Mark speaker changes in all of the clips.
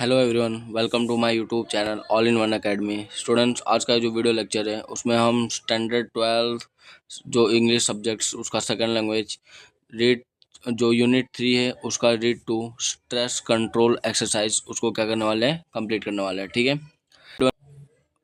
Speaker 1: Hello everyone, welcome to my YouTube channel all in one academy. Students, आज का जो video lecture है उसमें हम स्टैंडर्ड 12 जो इंग्लिश सब्जेक्ट्स उसका सेकंड लैंग्वेज रीड जो यूनिट 3 है उसका read to stress control exercise उसको क्या करने वाले हैं, कंप्लीट करने वाले हैं। ठीक है,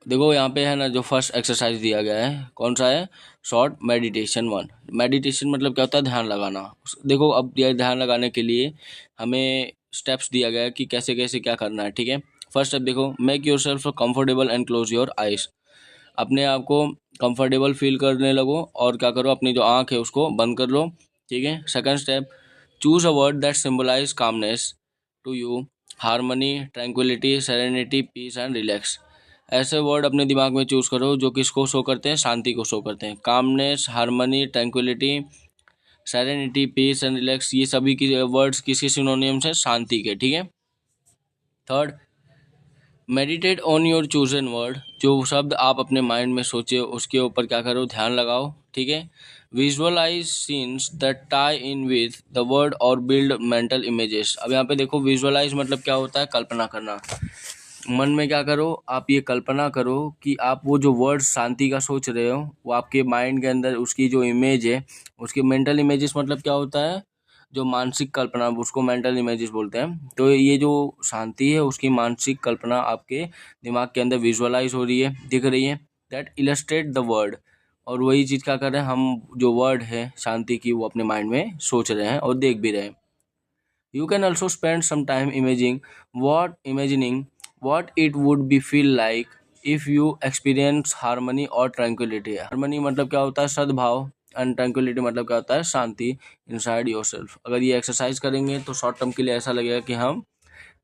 Speaker 1: देखो यहाँ पे है ना, जो फर्स्ट एक्सरसाइज दिया गया है कौन सा है, शॉर्ट मेडिटेशन 1। मेडिटेशन मतलब क्या होता है, ध्यान लगाना। देखो अब ये ध्यान लगाने के लिए हमें स्टेप्स दिया गया है कि कैसे कैसे क्या करना है। ठीक है, फर्स्ट स्टेप देखो, make your self comfortable and close your eyes. अपने आप को कंफर्टेबल फील करने लगो और क्या करो, अपनी जो आँख है उसको बंद कर लो। ठीक है, second step, choose a word that symbolise calmness to you, harmony, tranquillity, serenity, peace and relax. ऐसे वर्ड अपने दिमाग में चूज करो जो किसको शो करते हैं, शांति को शो करते हैं। Calmness, harmony, tranquillity, serenity, peace and relax, ये सभी की वर्ड्स किसी सिनोनिम्स है शांति के। ठीक है, third, meditate on your chosen word. जो शब्द आप अपने माइंड में सोचे उसके ऊपर क्या करो, ध्यान लगाओ। ठीक है, visualise scenes that tie in with the word और बिल्ड मेंटल इमेजेस। अब यहाँ पे देखो, विजुअलाइज मतलब क्या होता है, कल्पना करना। मन में क्या करो, आप ये कल्पना करो कि आप वो जो वर्ड शांति का सोच रहे हो वो आपके माइंड के अंदर उसकी जो इमेज है, उसकी मेंटल इमेजेस मतलब क्या होता है, जो मानसिक कल्पना, उसको मेंटल इमेजेस बोलते हैं। तो ये जो शांति है उसकी मानसिक कल्पना आपके दिमाग के अंदर विजुअलाइज हो रही है, दिख रही है। दैट इलस्ट्रेट द वर्ड, और वही चीज़ क्या कर रहे हैं हम, जो वर्ड है शांति की वो अपने माइंड में सोच रहे हैं और देख भी रहे हैं। You can also spend some time imagining what it would be feel like if you experience harmony or tranquility। Harmony मतलब क्या होता है, सद्भाव, एंड ट्रैंक्विलिटी मतलब क्या होता है, शांति। इनसाइड योर सेल्फ, अगर ये एक्सरसाइज करेंगे तो शॉर्ट टर्म के लिए ऐसा लगेगा कि हम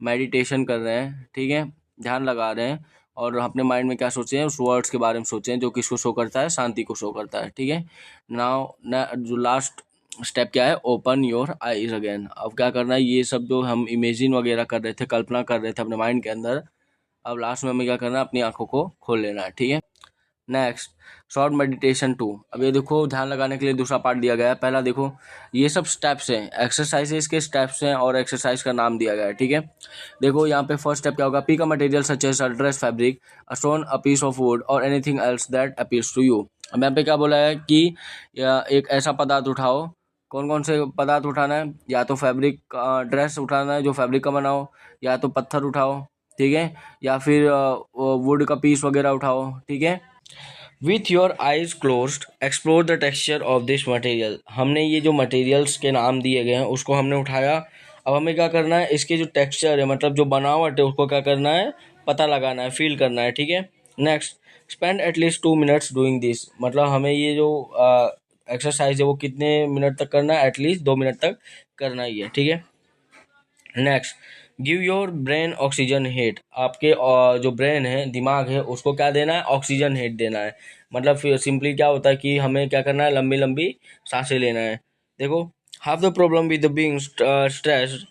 Speaker 1: मेडिटेशन कर रहे हैं। ठीक है, ध्यान लगा रहे हैं और अपने माइंड में क्या सोचे हैं, उस वर्ड्स के बारे में सोचे हैं जो किसको शो करता है, शांति को शो करता है। ठीक है, नाउ जो लास्ट स्टेप क्या है, ओपन योर आईज अगेन। अब क्या करना है, ये सब जो हम इमेजिन वगैरह कर रहे थे, कल्पना कर रहे थे अपने माइंड के अंदर, अब लास्ट में हमें क्या करना है, अपनी आंखों को खोल लेना है। ठीक है, नेक्स्ट, शॉर्ट मेडिटेशन 2। अब ये देखो, ध्यान लगाने के लिए दूसरा पार्ट दिया गया है। पहला देखो, ये सब स्टेप्स हैं, एक्सरसाइजेस के स्टेप्स हैं और एक्सरसाइज का नाम दिया गया है। ठीक है, देखो यहाँ पे फर्स्ट स्टेप क्या होगा, pick a material such as a dress, fabric, a stone, a piece of wood और anything else that appeals to you. अब यहाँ पे क्या बोला है कि एक ऐसा पदार्थ उठाओ। कौन कौन से पदार्थ उठाना है, या तो फैब्रिक ड्रेस उठाना है जो फैब्रिक का बनाओ, या तो पत्थर उठाओ। ठीक है, या फिर वुड का पीस वगैरह उठाओ। ठीक है, with your eyes closed explore the texture of this material. हमने ये जो मटेरियल्स के नाम दिए गए हैं उसको हमने उठाया। अब हमें क्या करना है, इसके जो टेक्सचर है मतलब जो बनावट है उसको क्या करना है, पता लगाना है, फील करना है। ठीक है, next, spend at least 2 minutes doing this. मतलब हमें ये जो एक्सरसाइज है वो कितने मिनट तक करना है, एटलीस्ट 2 मिनट तक करना ही है। ठीक है, next, give your brain oxygen hit. आपके जो ब्रेन है, दिमाग है, उसको क्या देना है, ऑक्सीजन हिट देना है। मतलब फिर सिंपली क्या होता है कि हमें क्या करना है, लंबी लंबी सांसें लेना है। देखो, half the problem with being stressed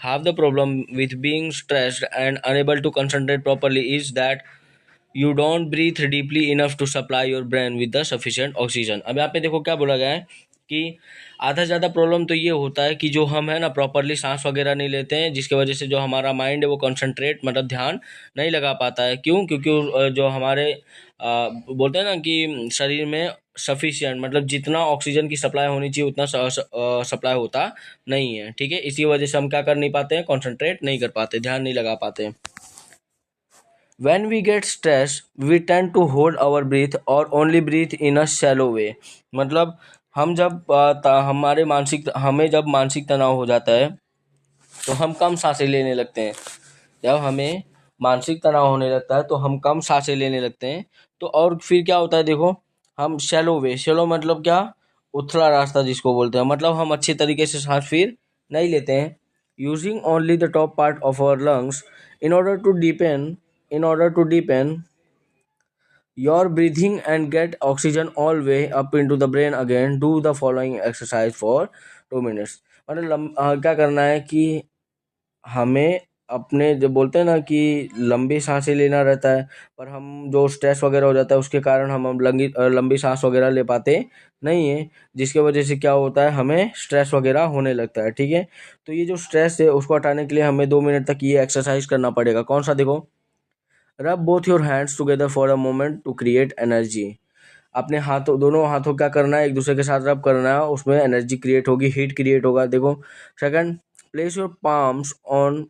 Speaker 1: half the problem with being stressed and unable to concentrate properly is that you don't breathe deeply enough to supply your brain with the sufficient oxygen। अब यहाँ पे देखो क्या बोला गया है कि आधा से ज़्यादा प्रॉब्लम तो ये होता है कि जो हम है ना प्रॉपरली सांस वगैरह नहीं लेते हैं, जिसकी वजह से जो हमारा माइंड है वो कंसंट्रेट मतलब ध्यान नहीं लगा पाता है। क्यों? क्योंकि जो हमारे बोलते हैं ना कि शरीर में सफिशिएंट मतलब जितना ऑक्सीजन की सप्लाई होनी चाहिए उतना सप्लाई होता नहीं है। ठीक है, इसी वजह से हम क्या कर नहीं पाते हैं, कॉन्सेंट्रेट नहीं कर पाते, ध्यान नहीं लगा पाते हैं। When we get stressed, we tend to hold our breath or only breathe in a shallow way। मतलब हम जब हमें जब मानसिक तनाव हो जाता है तो हम कम सांसें लेने लगते हैं। जब हमें मानसिक तनाव होने लगता है तो हम कम सांसें लेने लगते हैं। तो और फिर क्या होता है, देखो, हम शैलो मतलब क्या, उथला रास्ता जिसको बोलते हैं, मतलब हम अच्छी तरीके से सांस फिर नहीं लेते हैं। Using only the top part of our lungs in order to deepen in order to deepen your breathing and get oxygen all way up into the brain again, do the following exercise for 2 minutes। मतलब क्या करना है कि हमें अपने जो बोलते हैं ना कि लंबी सांसें लेना रहता है, पर हम जो स्ट्रेस वगैरह हो जाता है उसके कारण हम लंबी सांस वगैरह ले पाते नहीं है, जिसके वजह से क्या होता है, हमें स्ट्रेस वगैरह होने लगता है। ठीक है, तो ये जो स्ट्रेस है उसको हटाने के लिए हमें 2 मिनट तक ये एक्सरसाइज करना पड़ेगा। कौन सा, देखो, rub both your hands together for a moment to create energy. अपने हाथों, दोनों हाथों क्या करना है, एक दूसरे के साथ रब करना है, उसमें एनर्जी क्रिएट होगी, हीट क्रिएट होगा। देखो, second, place your palms on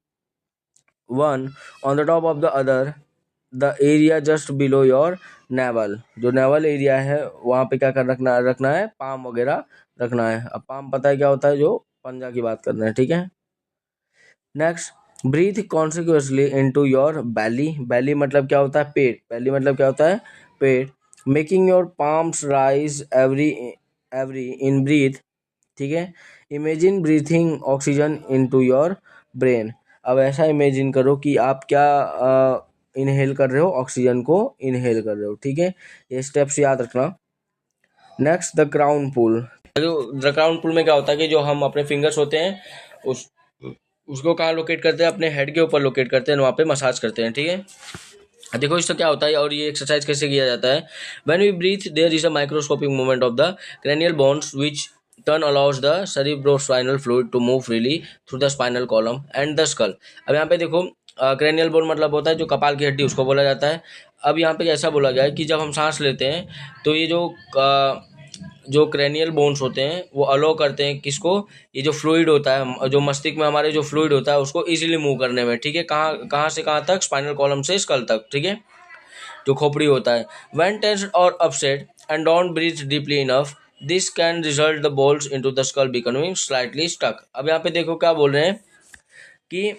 Speaker 1: one on the top of the other the area just below your naval. जो नेवल एरिया है वहाँ पे क्या कर रखना रखना है, पाम वगैरह रखना है। अब पाम पता है क्या होता है, जो पंजा की बात कर रहे हैं। ठीक है, नेक्स्ट, ब्रीथ कॉन्सिक्वेंसली इनटू योर बैली। बैली मतलब क्या होता है, पेट। बैली मतलब क्या होता है, पेट। Making your palms rise every every in breath. ठीक है, imagine breathing oxygen into your brain. अब ऐसा इमेजिन करो कि आप क्या इनहेल कर रहे हो, ऑक्सीजन को इनहेल कर रहे हो। ठीक है, ये स्टेप्स याद रखना। नेक्स्ट, द क्राउन पुल। जो द क्राउन पुल में क्या होता है कि जो हम अपने फिंगर्स होते हैं उस उसको कहाँ लोकेट करते हैं, अपने हेड के ऊपर लोकेट करते हैं, वहाँ पे मसाज करते हैं। ठीक है, देखो इससे क्या होता है और ये एक्सरसाइज कैसे किया जाता है। When we breathe there is a microscopic movement of the cranial bones which turn allows the cerebrospinal fluid to move freely through the spinal column and the skull। अब यहाँ पे देखो, क्रेनियल बोन मतलब होता है जो कपाल की हड्डी, उसको बोला जाता है। अब यहाँ पे ऐसा बोला गया है कि जब हम सांस लेते हैं तो ये जो क्रेनियल बोन्स होते हैं वो अलो करते हैं किसको, ये जो फ्लूइड होता है, जो मस्तिष्क में हमारे जो फ्लूइड होता है उसको इजीली मूव करने में। ठीक है, कहाँ कहाँ से कहाँ तक, स्पाइनल कॉलम से स्कल तक। ठीक है, जो खोपड़ी होता है। व्हेन टेंस्ड और upset and don't breathe deeply enough this can result the bones into the skull becoming slightly stuck. अब यहाँ पे देखो क्या बोल रहे हैं कि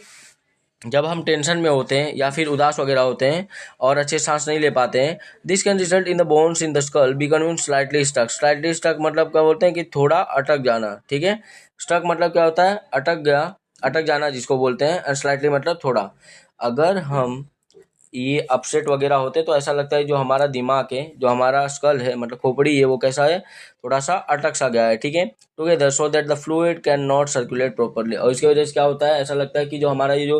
Speaker 1: जब हम टेंशन में होते हैं या फिर उदास वगैरह होते हैं और अच्छे सांस नहीं ले पाते हैं, this can result in the bones in the skull becoming slightly stuck. Slightly stuck मतलब क्या बोलते हैं कि थोड़ा अटक जाना। ठीक है, स्टक मतलब क्या होता है, अटक गया, अटक जाना जिसको बोलते हैं, एंड स्लाइटली मतलब थोड़ा। अगर हम ये अपसेट वगैरह होते तो ऐसा लगता है जो हमारा दिमाग है, जो हमारा स्कल है मतलब खोपड़ी है, वो कैसा है, थोड़ा सा अटक सा गया है। ठीक है, together so that the fluid can not circulate properly. और इसकी वजह से क्या होता है, ऐसा लगता है कि जो हमारा ये जो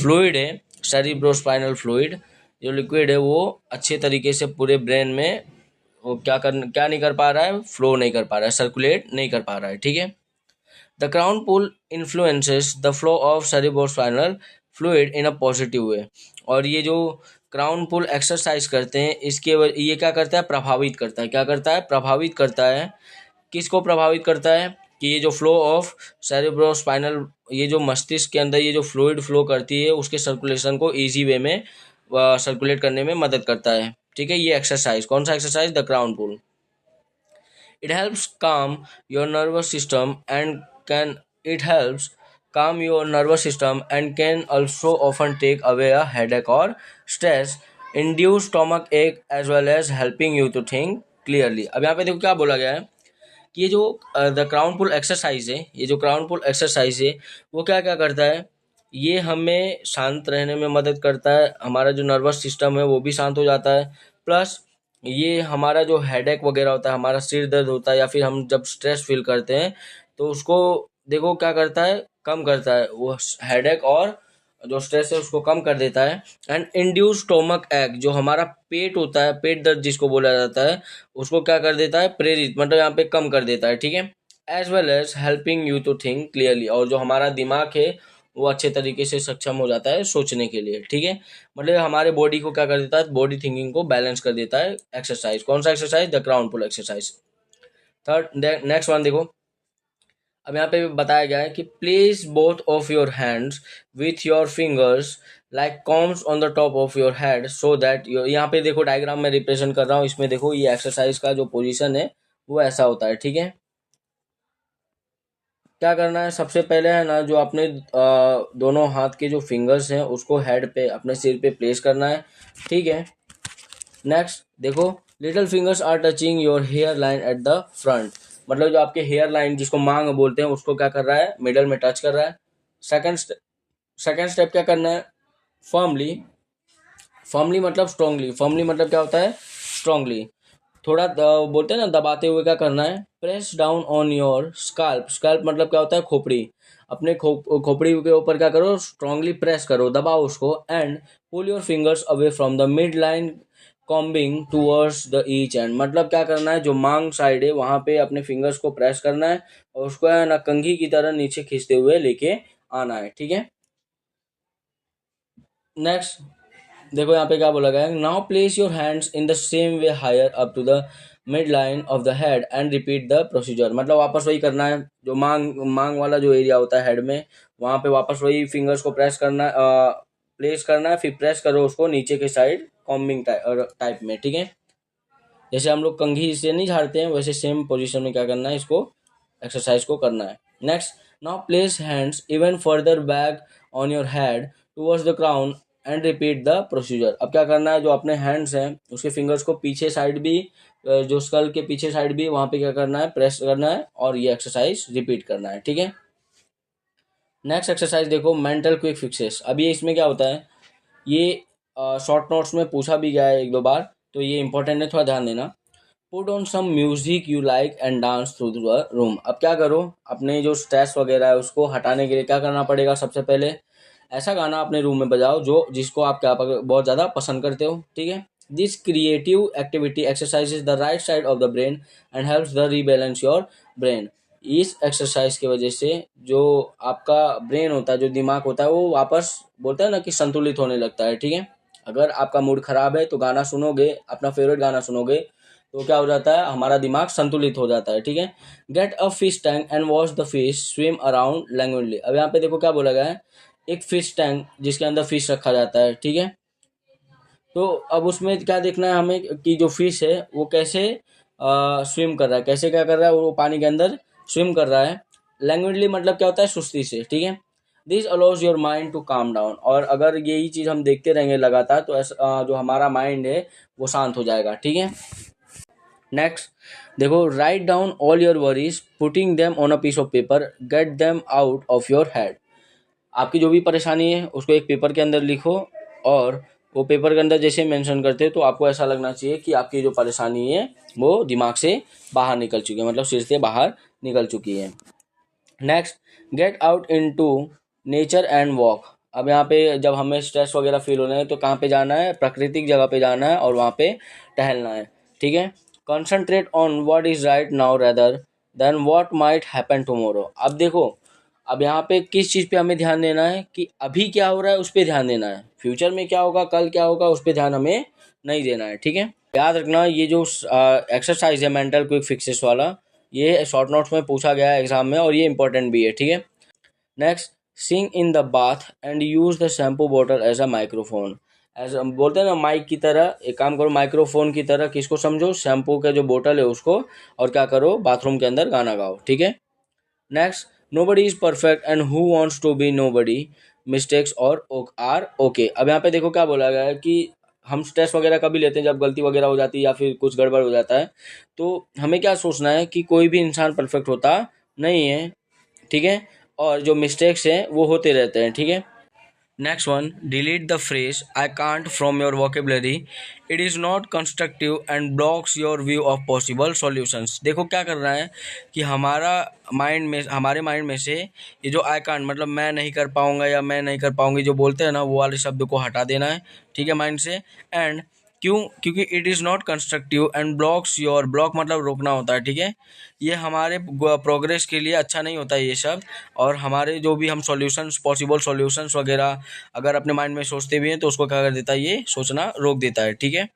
Speaker 1: फ्लूइड है, सेरिब्रोस्पाइनल फ्लूइड, जो लिक्विड है, वो अच्छे तरीके से पूरे ब्रेन में वो क्या नहीं कर पा रहा है, फ्लो नहीं कर पा रहा है, सर्कुलेट नहीं कर पा रहा है। ठीक है, the crown pull influences the flow of cerebrospinal fluid in a positive way. और ये जो क्राउन पुल एक्सरसाइज करते हैं ये क्या करता है, प्रभावित करता है। क्या करता है, प्रभावित करता है। किसको प्रभावित करता है कि ये जो फ्लो ऑफ सेरिब्रोस्पाइनल, ये जो मस्तिष्क के अंदर ये जो फ्लूइड फ्लो करती है उसके सर्कुलेशन को ईजी वे में सर्कुलेट करने में मदद करता है। ठीक है, ये एक्सरसाइज, कौन सा exercise, the crown pull. It helps calm your nervous system and can it helps calm your nervous system and can also often take away a headache or stress, induce stomach ache as well as helping you to think clearly। अब यहाँ पे देखो क्या बोला गया है कि ये जो द क्राउन पुल एक्सरसाइज है, ये जो क्राउन पुल एक्सरसाइज है वो क्या क्या करता है, ये हमें शांत रहने में मदद करता है, हमारा जो नर्वस सिस्टम है वो भी शांत हो जाता है। प्लस ये हमारा जो हेडेक वगैरह होता है, हमारा सिर दर्द होता है या फिर हम जब स्ट्रेस फील करते हैं तो उसको देखो क्या करता है, कम करता है, वो हेडेक और जो स्ट्रेस है उसको कम कर देता है। एंड इंड्यूस स्टोमक एक, जो हमारा पेट होता है, पेट दर्द जिसको बोला जाता है, उसको क्या कर देता है, प्रेरित मतलब यहाँ पे कम कर देता है। ठीक है, as well as helping you to think clearly, और जो हमारा दिमाग है वो अच्छे तरीके से सक्षम हो जाता है सोचने के लिए। ठीक है, मतलब हमारे बॉडी को क्या कर देता है, बॉडी थिंकिंग को बैलेंस कर देता है एक्सरसाइज। कौन सा exercise, the crown pull exercise. Third, next one देखो, अब यहाँ पे बताया गया है कि place both of your hands with your fingers like combs on the top of your head so that your, यहाँ पे देखो डायग्राम में रिप्रेजेंट कर रहा हूँ, इसमें देखो ये एक्सरसाइज का जो पोजीशन है वो ऐसा होता है। ठीक है, क्या करना है, सबसे पहले है ना, जो अपने दोनों हाथ के जो फिंगर्स हैं उसको हेड पे, अपने सिर पे प्लेस करना है। ठीक है, नेक्स्ट देखो, little fingers are touching your hairline at the front, मतलब जो आपके हेयर लाइन जिसको मांग बोलते हैं उसको क्या कर रहा है, मिडल में टच कर रहा है। सेकंड स्टेप क्या करना है, फर्मली, फर्मली मतलब स्ट्रांगली, फर्मली मतलब क्या होता है, स्ट्रांगली, थोड़ा बोलते हैं ना दबाते हुए क्या करना है, press down on your scalp, scalp मतलब क्या होता है, खोपड़ी। अपने खोपड़ी के ऊपर क्या करो, स्ट्रांगली प्रेस करो, दबाओ उसको, and pull your fingers away from the midline combing towards the each end. मतलब क्या करना है, जो मांग साइड है वहां पे अपने फिंगर्स को प्रेस करना है और उसको है ना कंघी की तरह नीचे खींचते हुए लेके आना है, ठीक है। नेक्स्ट देखो यहाँ पे क्या बोला गया है, now place your hands in the same way higher up to the midline of the head and repeat the procedure. मतलब वापस वही करना है, जो मांग मांग वाला जो एरिया होता है हेड में, वहां पे वापस वही फिंगर्स को प्रेस करना है, प्लेस करना है, फिर प्रेस करो उसको नीचे के साइड कॉम्बिंग टाइप में, ठीक है। जैसे हम लोग कंघी से नहीं झाड़ते हैं वैसे सेम पोजीशन में क्या करना है, इसको एक्सरसाइज को करना है। Next, now place hands even further back on your head towards the crown and repeat the procedure. अब क्या करना है, जो अपने हैंड्स हैं उसके फिंगर्स को पीछे साइड भी, जो स्कल के पीछे साइड भी, वहां पे क्या करना है, प्रेस करना है और ये एक्सरसाइज रिपीट करना है, ठीक है। नेक्स्ट एक्सरसाइज देखो, मेंटल क्विक फिक्सेस। अब ये इसमें क्या होता है, ये शॉर्ट नोट्स में पूछा भी गया है एक दो बार, तो ये इंपॉर्टेंट है, थोड़ा ध्यान देना। Put on some music you like and dance through the room. अब क्या करो, अपने जो स्ट्रेस वगैरह है उसको हटाने के लिए क्या करना पड़ेगा, सबसे पहले ऐसा गाना अपने रूम में बजाओ जो जिसको आप क्या बहुत ज़्यादा पसंद करते हो, ठीक है। This creative activity exercises the right side of the brain and helps the rebalance your brain. इस एक्सरसाइज की वजह से जो आपका ब्रेन होता है, जो दिमाग होता है, वो वापस बोलता है ना कि संतुलित होने लगता है, ठीक है। अगर आपका मूड खराब है तो गाना सुनोगे, अपना फेवरेट गाना सुनोगे, तो क्या हो जाता है, हमारा दिमाग संतुलित हो जाता है, ठीक है। Get a fish tank and watch the fish swim around languidly. अब यहाँ पे देखो क्या बोला गया है, एक फिश टैंक जिसके अंदर फिश रखा जाता है, ठीक है। तो अब उसमें क्या देखना है हमें कि जो फिश है वो कैसे स्विम कर रहा है, कैसे क्या कर रहा है, वो पानी के अंदर स्विम कर रहा है। लैंग्वेजली मतलब क्या होता है, सुस्ती से, ठीक है। This allows your mind to calm down. और अगर यही चीज़ हम देखते रहेंगे लगातार तो ऐसा जो हमारा माइंड है वो शांत हो जाएगा, ठीक है। नेक्स्ट देखो, write down all your worries putting them on a piece of paper, get them out of your head. आपकी जो भी परेशानी है उसको एक पेपर के अंदर लिखो, और वो पेपर के अंदर जैसे मेंशन करते हैं तो आपको ऐसा लगना चाहिए कि आपकी जो परेशानी है वो दिमाग से बाहर निकल चुकी है, मतलब सिर से बाहर निकल चुकी है। Next, get out into nature and walk. अब यहाँ पे जब हमें स्ट्रेस वगैरह फील हो रहे हैं तो कहाँ पे जाना है, प्राकृतिक जगह पे जाना है और वहाँ पे टहलना है, ठीक है। Concentrate on what is right now rather than what might happen tomorrow. अब देखो, अब यहाँ पे किस चीज़ पे हमें ध्यान देना है कि अभी क्या हो रहा है उस पर ध्यान देना है, फ्यूचर में क्या होगा, कल क्या होगा, उस पर ध्यान हमें नहीं देना है, ठीक है। याद रखना, ये जो एक्सरसाइज है मेंटल क्विक फिक्सेस वाला, ये शॉर्ट नोट्स में पूछा गया है एग्जाम में और ये इंपॉर्टेंट भी है, ठीक है। Next, sing in the bath and use the shampoo bottle as a microphone. ऐसा बोलते हैं ना माइक की तरह, एक काम करो माइक्रोफोन की तरह, किसको समझो, शैम्पू का जो बोतल है उसको, और क्या करो, बाथरूम के अंदर गाना गाओ, ठीक है। Next, nobody is perfect and who wants to be nobody, mistakes और आर ओके। अब यहाँ पे देखो क्या बोला गया है कि हम स्ट्रेस वगैरह कभी लेते हैं जब गलती वगैरह हो जाती है या फिर कुछ गड़बड़ हो जाता है, तो हमें क्या सोचना है कि कोई भी इंसान परफेक्ट होता नहीं है, ठीक है, और जो मिस्टेक्स हैं वो होते रहते हैं, ठीक है। Next one, delete the phrase I can't from your vocabulary, it is not constructive and blocks your view of possible solutions. देखो क्या कर रहा है कि हमारे माइंड में से ये जो आई कांट मतलब मैं नहीं कर पाऊंगा या मैं नहीं कर पाऊंगी जो बोलते हैं ना, वो वाले शब्द को हटा देना है, ठीक है, माइंड से। एंड क्यों, क्योंकि it is not constructive and blocks your, block मतलब रोकना होता है, ठीक है। ये हमारे प्रोग्रेस के लिए अच्छा नहीं होता है ये सब, और हमारे जो भी हम सॉल्यूशंस, पॉसिबल सॉल्यूशंस वगैरह अगर अपने माइंड में सोचते भी हैं तो उसको क्या कर देता है, ये सोचना रोक देता है, ठीक है।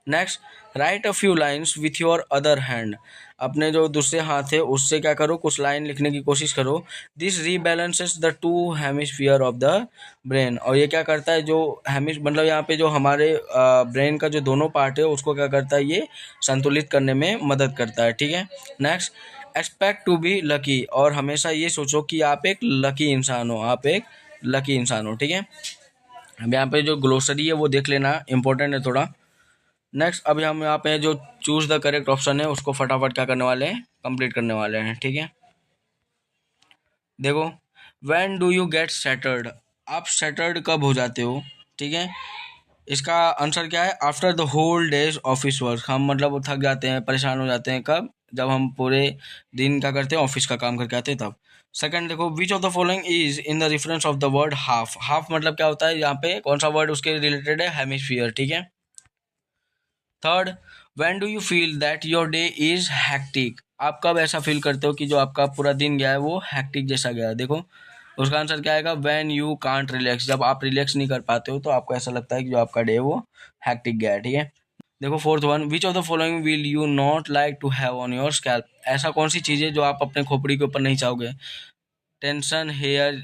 Speaker 1: Next, right a few lines with your other hand. अपने जो दूसरे हाथ है उससे क्या करो, कुछ लाइन लिखने की कोशिश करो। This rebalances the two hemisphere of the brain. और ये क्या करता है, जो मतलब यहाँ पे जो हमारे ब्रेन का जो दोनों पार्ट है उसको क्या करता है, ये संतुलित करने में मदद करता है, ठीक है। Next, expect to be lucky. और हमेशा ये सोचो कि आप एक लकी इंसान हो, आप एक लकी इंसान हो, ठीक है। अब यहाँ पे जो ग्लोसरी है वो देख लेना, इंपॉर्टेंट है थोड़ा। नेक्स्ट, अभी हम यहाँ पे जो चूज द करेक्ट ऑप्शन है उसको फटाफट क्या करने वाले हैं, कंप्लीट करने वाले हैं, ठीक है। देखो, when do you get settled, आप सेटल्ड कब हो जाते हो, ठीक है। इसका आंसर क्या है, after the whole day's office work. हम मतलब वो थक जाते हैं, परेशान हो जाते हैं, कब, जब हम पूरे दिन क्या करते हैं, ऑफिस का काम करके आते हैं तब। सेकंड देखो, विच of the following is in the reference of the word half. Half मतलब क्या होता है, यहाँ पे कौन सा वर्ड उसके रिलेटेड है, हेमिस्फीयर, ठीक है। Third, when do you feel that your day is hectic. आप कब ऐसा फील करते हो कि जो आपका पूरा दिन गया है वो हैक्टिक जैसा गया है। देखो उसका आंसर क्या आएगा, व्हेन यू कांट रिलैक्स। जब आप रिलैक्स नहीं कर पाते हो तो आपको ऐसा लगता है कि जो आपका डे है वो हैक्टिक गया है, ठीक है। देखो fourth one, which of the following will you not like to have on your scalp. ऐसा कौन सी चीज़ है जो आप अपने खोपड़ी के ऊपर नहीं चाहोगे। टेंशन, हेयर,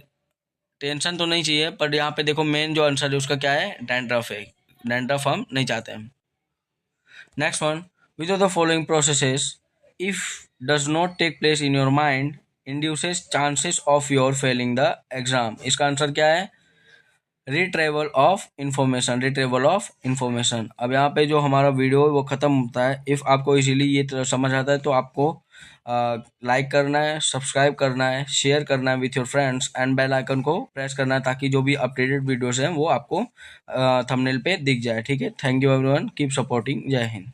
Speaker 1: टेंशन तो नहीं चाहिए, पर यहाँ पे देखो मेन जो आंसर है उसका क्या है, डैंड्रफ है। डैंड्रफ हम नहीं चाहते हैं। Next one, which of the following processes if does not take place in your mind induces chances of your failing the exam. इसका आंसर क्या है, retrieval of information. Retrieval of information. अब यहाँ पे जो हमारा वीडियो है वो ख़त्म होता है। इफ़ आपको इजीली ये समझ आता है तो आपको लाइक करना है, सब्सक्राइब करना है, शेयर करना है with your friends and bell icon को प्रेस करना है ताकि जो भी अपडेटेड वीडियोस हैं वो आपको थंबनेल पे दिख जाए, ठीक है। Thank you everyone, keep supporting, जय हिंद।